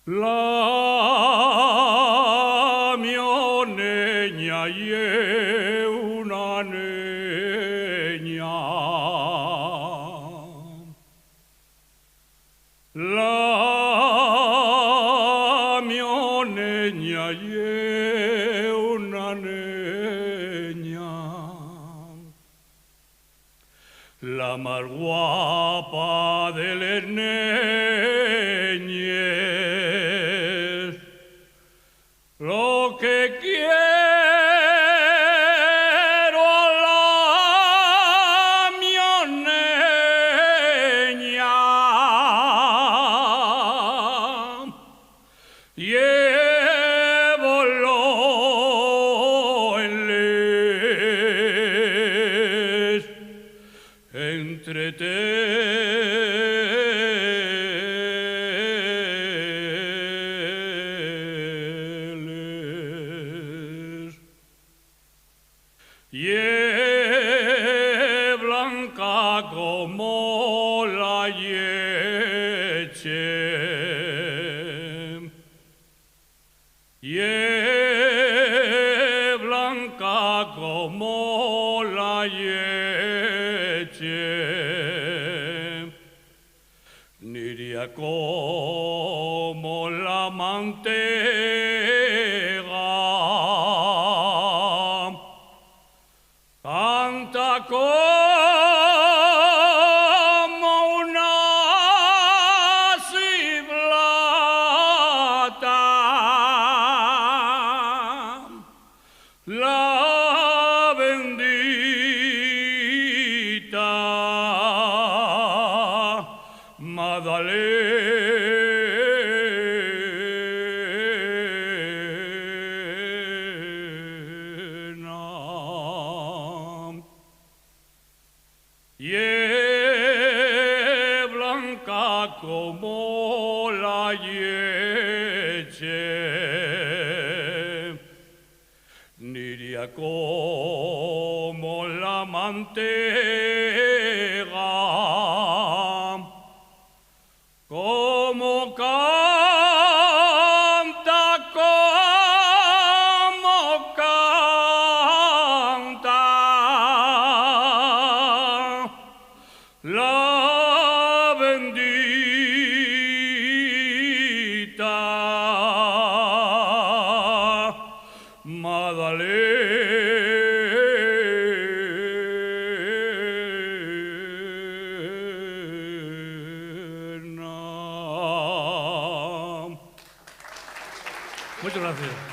La mia niña es una niña. La mia niña es una niña. La más guapa de las niñas. Lo que quiero a la mia niña, llévalo en les y es blanca como la leche, y es blanca como la leche, niria como la mantega. Canta como una ciblata, la bendita Magdalena. Y es blanca como la leche, niria como la mantega, como canta, como canta. La bendita Magdalena. Muchas gracias.